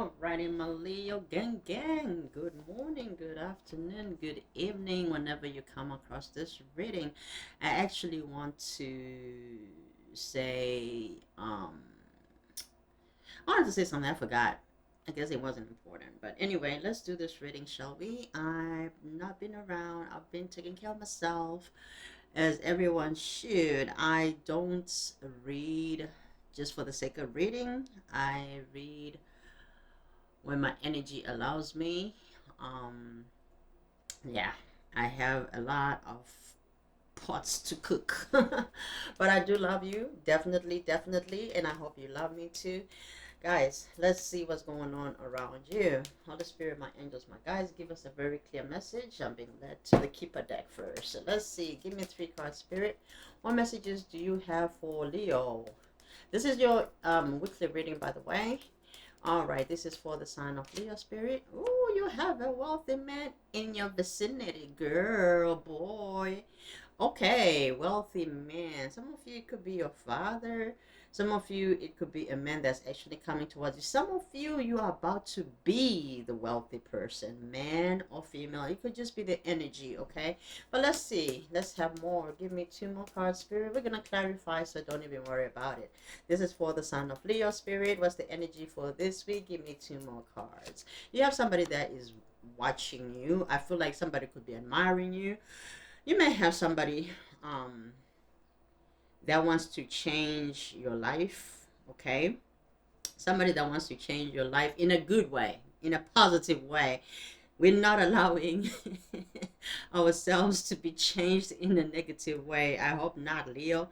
All righty, my Leo gang. Good morning, good afternoon, good evening, whenever you come across this reading. I actually want to say, I wanted to say something I forgot. I guess it wasn't important. But anyway, let's do this reading, shall we? I've not been around, I've been taking care of myself, as everyone should. I don't read just for the sake of reading, I read when my energy allows me. Um, yeah, I have a lot of pots to cook, but I do love you, definitely, and I hope you love me too. Guys, let's see what's going on around you. Holy Spirit, my angels, my guys, give us a very clear message. I'm being led to the Keeper deck first. So let's see. Give me 3 cards, Spirit. What messages do you have for Leo? This is your weekly reading, by the way. All right, this is for the sign of Leo, Spirit. Oh, you have a wealthy man in your vicinity, girl, boy. Okay, wealthy man. Some of you, it could be your father. Some of you, it could be a man that's actually coming towards you. Some of you are about to be the wealthy person, man or female. It could just be the energy, okay? But let's see. Let's have more. Give me 2 more cards, Spirit. We're going to clarify, so don't even worry about it. This is for the sign of Leo, Spirit. What's the energy for this week? Give me 2 more cards. You have somebody that is watching you. I feel like somebody could be admiring you. You may have somebody that wants to change your life, okay? Somebody that wants to change your life in a good way, in a positive way. We're not allowing ourselves to be changed in a negative way. I hope not, Leo.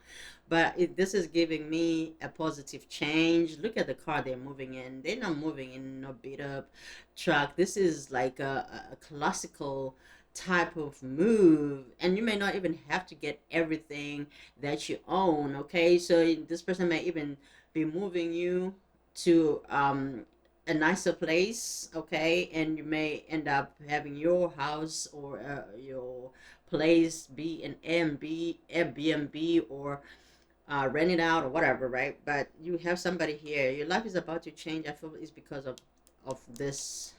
But this is giving me a positive change. Look at the car they're moving in. They're not moving in no beat up truck. This is like a classical type of move, and you may not even have to get everything that you own, okay? So this person may even be moving you to a nicer place, okay? And you may end up having your house or your place be an Airbnb, or rent it out or whatever, right? But you have somebody here. Your life is about to change. I feel it's because of this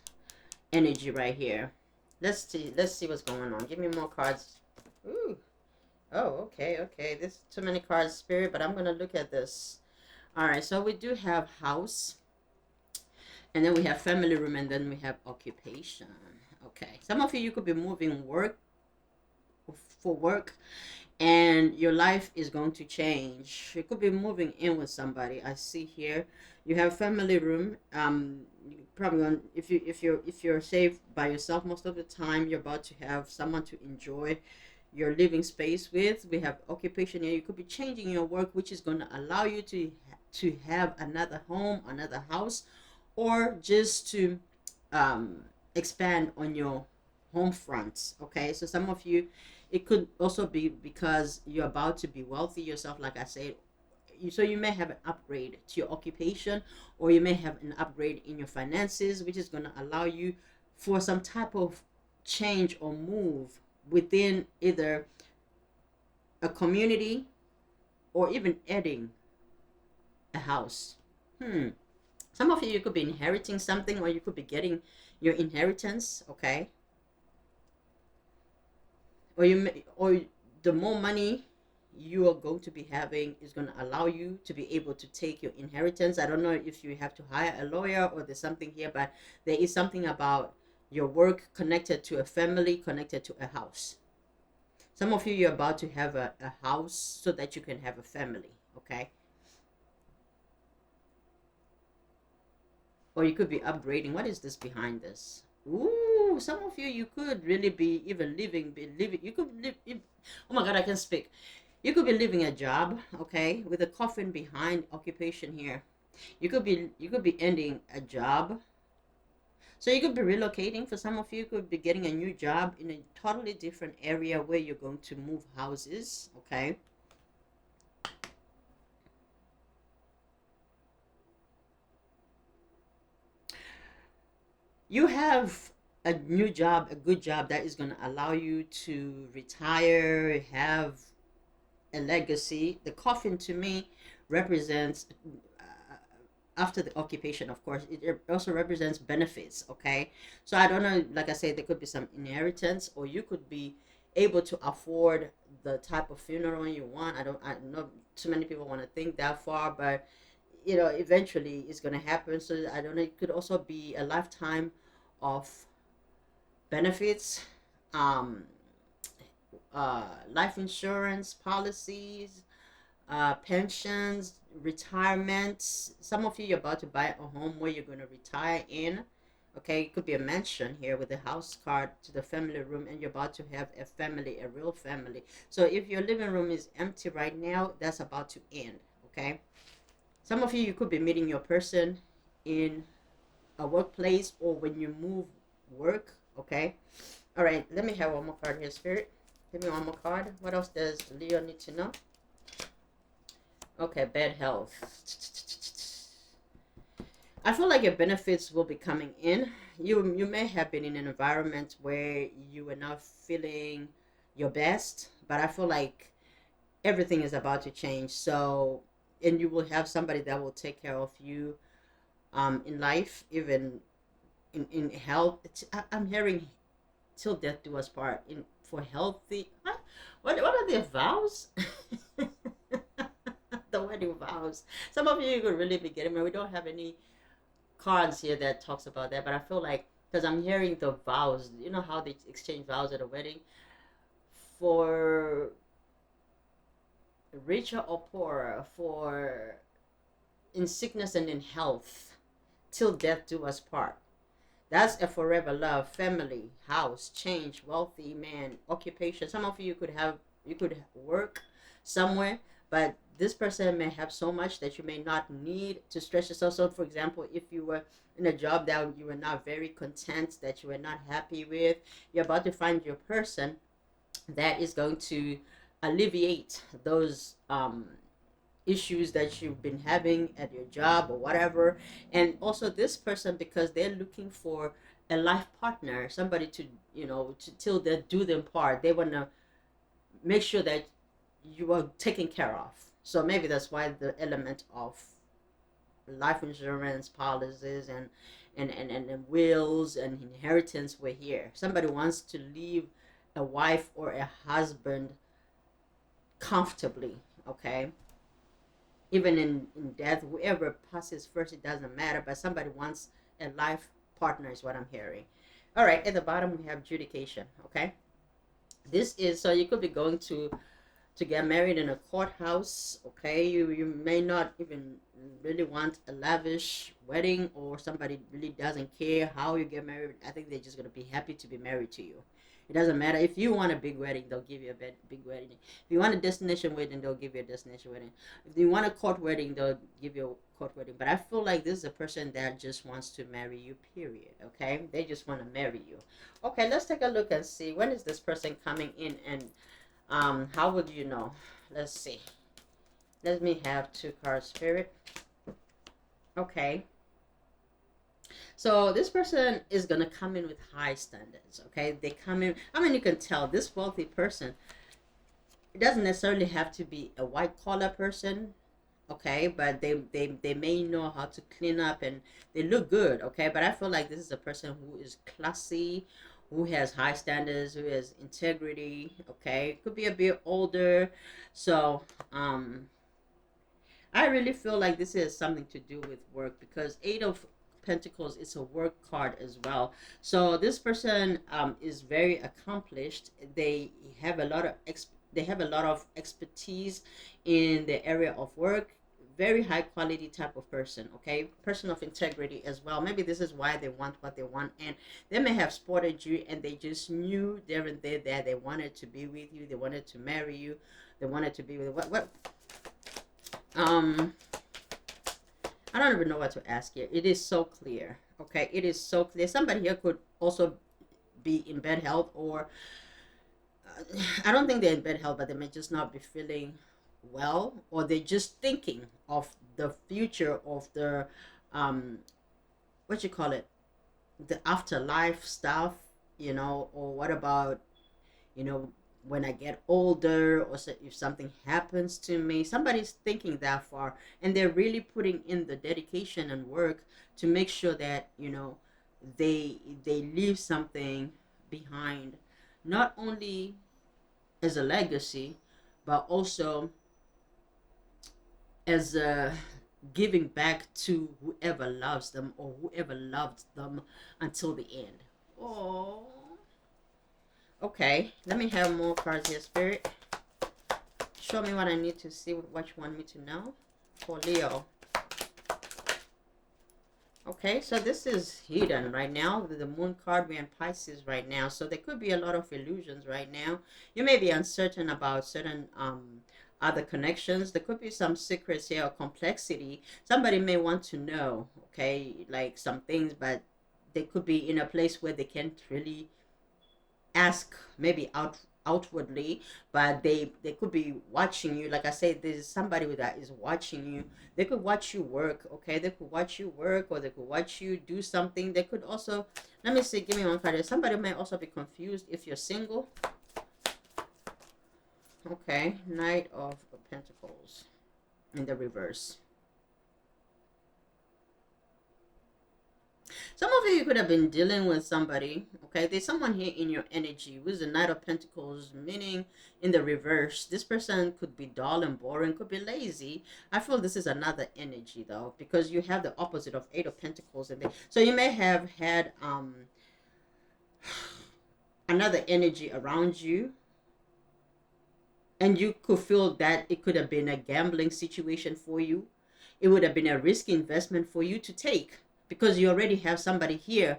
energy right here. Let's see what's going on. Give me more cards. Ooh. Oh, okay. There's too many cards, Spirit, but I'm gonna look at this. All right, so we do have house, and then we have family room, and then we have occupation. Okay, some of you could be moving work for work, and your life is going to change. You could be moving in with somebody. I see here you have family room. You probably going, if you're safe by yourself most of the time, you're about to have someone to enjoy your living space with. We have occupation here. You could be changing your work, which is going to allow you to have another home, another house, or just to expand on your home fronts. Okay, so some of you, it could also be because you're about to be wealthy yourself, like I said. So you may have an upgrade to your occupation, or you may have an upgrade in your finances, which is going to allow you for some type of change or move within either a community or even adding a house. Some of you could be inheriting something, or you could be getting your inheritance, okay? Or the more money you are going to be having is going to allow you to be able to take your inheritance. I don't know if you have to hire a lawyer or there's something here, but there is something about your work connected to a family, connected to a house. Some of you, you're about to have a house so that you can have a family, okay? Or you could be upgrading. What is this behind this? Ooh, some of you, you could really be even living. You could live. Oh my God, I can speak. You could be living a job, okay, with a coffin behind occupation here. You could be ending a job. So you could be relocating. For some of you, could be getting a new job in a totally different area where you're going to move houses, okay? You have a new job, a good job that is going to allow you to retire, have a legacy. The coffin to me represents after the occupation, of course, it also represents benefits. Okay, so I don't know, like I said, there could be some inheritance, or you could be able to afford the type of funeral you want. I know too many people want to think that far, but eventually it's going to happen. So I don't know, it could also be a lifetime of benefits, um life insurance policies, pensions, retirements. Some of you, you're about to buy a home where you're going to retire in. Okay, it could be a mansion here with a house card to the family room, and you're about to have a family, a real family. So if your living room is empty right now, that's about to end. Okay, some of you, you could be meeting your person in a workplace or when you move work. Okay, all right, let me have one more card here, Spirit. Give me one more card. What else does Leo need to know? Okay, bad health. I feel like your benefits will be coming in. You may have been in an environment where you were not feeling your best, but I feel like everything is about to change. So, and you will have somebody that will take care of you in life, even in health. I'm hearing till death do us part in for healthy. Huh? What are the vows? The wedding vows. Some of you could really be getting married. We don't have any cards here that talks about that, but I feel like because I'm hearing the vows, you know how they exchange vows at a wedding, for richer or poorer, for in sickness and in health, till death do us part. That's a forever love, family, house, change, wealthy man, occupation. Some of you could work somewhere, but this person may have so much that you may not need to stretch yourself. So, for example, if you were in a job that you were not very content, that you were not happy with, you're about to find your person that is going to alleviate those issues that you've been having at your job or whatever. And also this person, because they're looking for a life partner, somebody to till they do them part, they want to make sure that you are taken care of. So maybe that's why the element of life insurance policies and wills and inheritance were here. Somebody wants to leave a wife or a husband comfortably. Okay, even in death, whoever passes first, it doesn't matter, but somebody wants a life partner is what I'm hearing. All right, at the bottom we have adjudication. Okay, this is, so you could be going to get married in a courthouse. Okay, you may not even really want a lavish wedding, or somebody really doesn't care how you get married. I think they're just going to be happy to be married to you. It doesn't matter if you want a big wedding, they'll give you a big wedding. If you want a destination wedding, they'll give you a destination wedding. If you want a court wedding, they'll give you a court wedding. But I feel like this is a person that just wants to marry you, period. Okay, they just want to marry you. Okay, let's take a look and see, when is this person coming in, and how would you know? Let's see. Let me have two cards, Spirit. Okay. So this person is gonna come in with high standards. Okay, they come in. I mean, you can tell this wealthy person. It doesn't necessarily have to be a white collar person. Okay, but they may know how to clean up, and they look good. Okay, but I feel like this is a person who is classy, who has high standards, who has integrity. Okay, could be a bit older. So I really feel like this has something to do with work, because Eight of Pentacles is a work card as well. So this person is very accomplished. They have a lot of expertise in the area of work. Very high quality type of person. Okay, person of integrity as well. Maybe this is why they want what they want, and they may have spotted you, and they just knew there and there that they wanted to be with you. They wanted to marry you. They wanted to be with what um I don't even know what to ask here. It is so clear. Okay, it is so clear. Somebody here could also be in bad health, or I don't think they're in bad health, but they may just not be feeling well, or they're just thinking of the future of the what you call it, the afterlife stuff, or what about, you know when I get older, or if something happens to me. Somebody's thinking that far, and they're really putting in the dedication and work to make sure that, they leave something behind, not only as a legacy, but also as a giving back to whoever loves them, or whoever loved them until the end. Oh, okay. Let me have more cards here, Spirit. Show me what I need to see, what you want me to know for Leo. Okay, so this is hidden right now. The moon card, we're in Pisces right now. So there could be a lot of illusions right now. You may be uncertain about certain other connections. There could be some secrets here or complexity. Somebody may want to know, okay, like some things, but they could be in a place where they can't really ask, maybe outwardly, but they could be watching you. Like I said, there's somebody that is watching you. They could watch you work, okay? They could watch you work, or they could watch you do something. They could also, let me see, give me one card. Somebody may also be confused if you're single. Okay, Knight of Pentacles in the reverse. Some of you could have been dealing with somebody, okay? There's someone here in your energy with the Knight of Pentacles, meaning in the reverse. This person could be dull and boring, could be lazy. I feel this is another energy, though, because you have the opposite of Eight of Pentacles in there. So you may have had another energy around you, and you could feel that it could have been a gambling situation for you. It would have been a risky investment for you to take, because you already have somebody here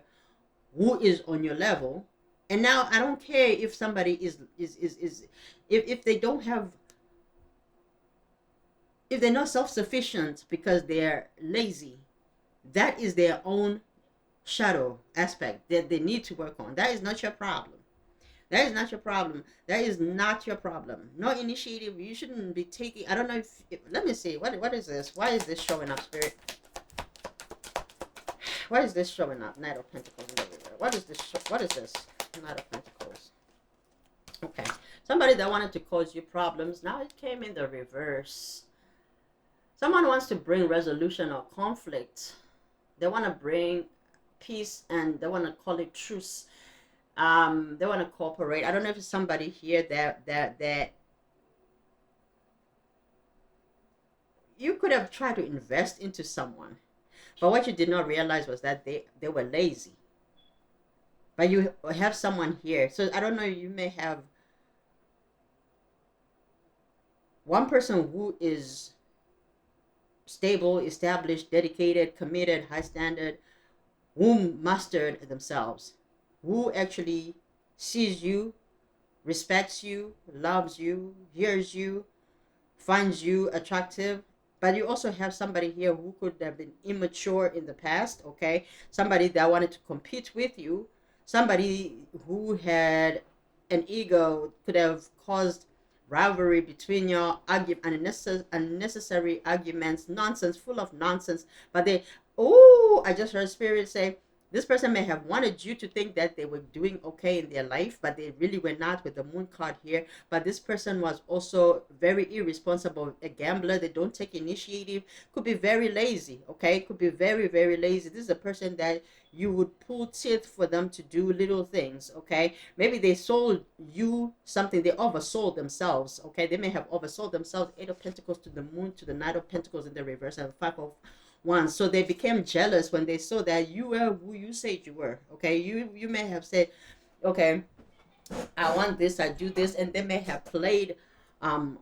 who is on your level. And now I don't care if somebody is if they don't have, if they're not self-sufficient because they're lazy. That is their own shadow aspect that they need to work on. That is not your problem. That is not your problem. That is not your problem. No initiative. You shouldn't be taking. I don't know if let me see. What is this? Why is this showing up, Spirit? Why is this showing up? Knight of Pentacles. What is this? What is this? Knight of Pentacles. Okay. Somebody that wanted to cause you problems. Now it came in the reverse. Someone wants to bring resolution or conflict. They want to bring peace, and they want to call it truce. They want to cooperate. I don't know if it's somebody here that you could have tried to invest into someone. But what you did not realize was that they were lazy. But you have someone here. So I don't know, you may have one person who is stable, established, dedicated, committed, high standard, who mastered themselves, who actually sees you, respects you, loves you, hears you, finds you attractive. But you also have somebody here who could have been immature in the past, okay? Somebody that wanted to compete with you, somebody who had an ego, could have caused rivalry between your unnecessary arguments, nonsense, full of nonsense. But I just heard Spirit say, this person may have wanted you to think that they were doing okay in their life, but they really were not, with the moon card here. But this person was also very irresponsible, a gambler. They don't take initiative, could be very lazy, okay? Could be very, very lazy. This is a person that you would pull teeth for them to do little things, okay? Maybe they sold you something. They oversold themselves, okay? They may have oversold themselves. Eight of Pentacles to the moon, to the Knight of Pentacles in the reverse, and Five of Wands. So they became jealous when they saw that you were who you said you were, okay? You may have said, okay, I want this, I do this, and they may have played on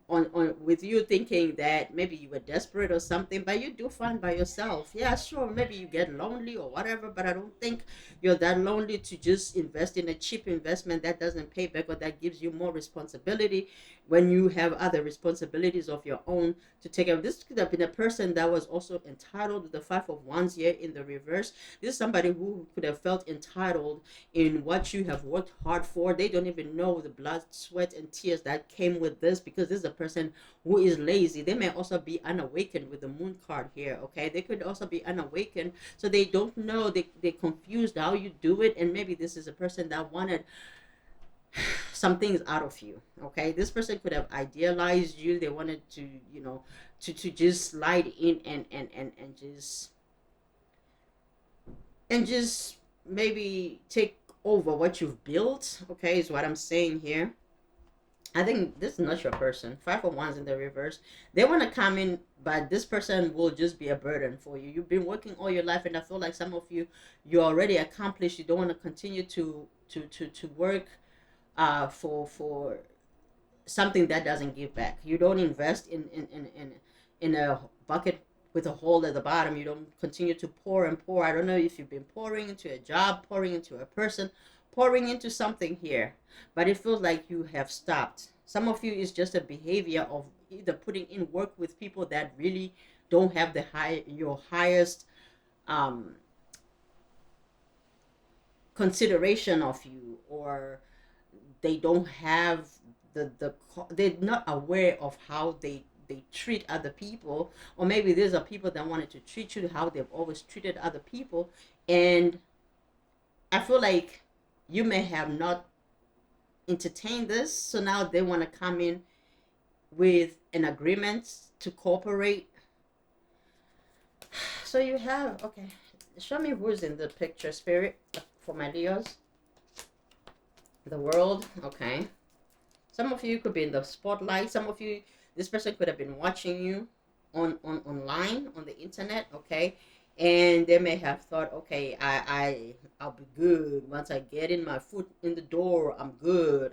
with you, thinking that maybe you were desperate or something, but you do fine by yourself. Yeah, sure, maybe you get lonely or whatever, but I don't think you're that lonely to just invest in a cheap investment that doesn't pay back, or that gives you more responsibility when you have other responsibilities of your own to take care of. This could have been a person that was also entitled, with the Five of Wands here in the reverse. This is somebody who could have felt entitled in what you have worked hard for. They don't even know the blood, sweat, and tears that came with this, because this is a person who is lazy. They may also be unawakened with the moon card here, okay? They could also be unawakened, so they don't know, they're confused how you do it. And maybe this is a person that wanted some things out of you. Okay, this person could have idealized you. They wanted to, to just slide in and just maybe take over what you've built. Okay, is what I'm saying here. I think this is not your person. Five of Wands in the reverse. They want to come in, but this person will just be a burden for you. You've been working all your life, and I feel like some of you, you're already accomplished. You don't want to continue to work for something that doesn't give back. You don't invest in a bucket with a hole at the bottom. You don't continue to pour and pour. I don't know if you've been pouring into a job, pouring into a person, pouring into something here, but it feels like you have stopped. Some of you is just a behavior of either putting in work with people that really don't have your highest um consideration of you, or they don't have they're not aware of how they treat other people, or maybe these are people that wanted to treat you how they've always treated other people. And I feel like you may have not entertained this, so now they want to come in with an agreement to cooperate. So you have, okay, show me who's in the picture, spirit, for my Leos. The world, okay. Some of you could be in the spotlight. Some of you, this person could have been watching you online on the internet, okay. And they may have thought, okay, I'll be good once I get in my foot in the door. I'm good.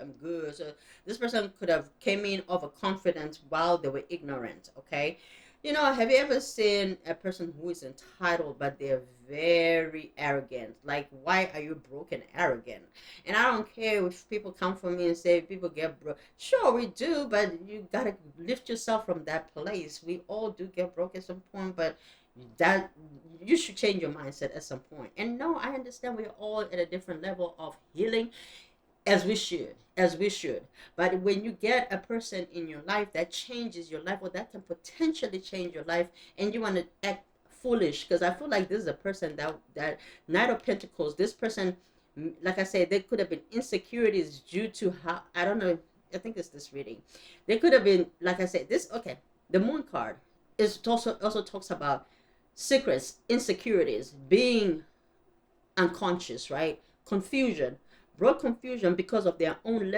So this person could have came in overconfident while they were ignorant, okay. Have you ever seen a person who is entitled but they're very arrogant? Like, why are you broke and arrogant? And I don't care if people come for me and say people get broke. Sure, we do, but you gotta lift yourself from that place. We all do get broke at some point, but that you should change your mindset at some point. And no, I understand we're all at a different level of healing, as we should. But when you get a person in your life that changes your life, or that can potentially change your life, and you want to act foolish, because I feel like this is a person that Knight of Pentacles, this person, like I said, there could have been insecurities due to how, I don't know, I think it's this reading. There could have been, like I said, this, okay, the Moon card is also talks about secrets, insecurities, being unconscious, right? Confusion, broad confusion because of their own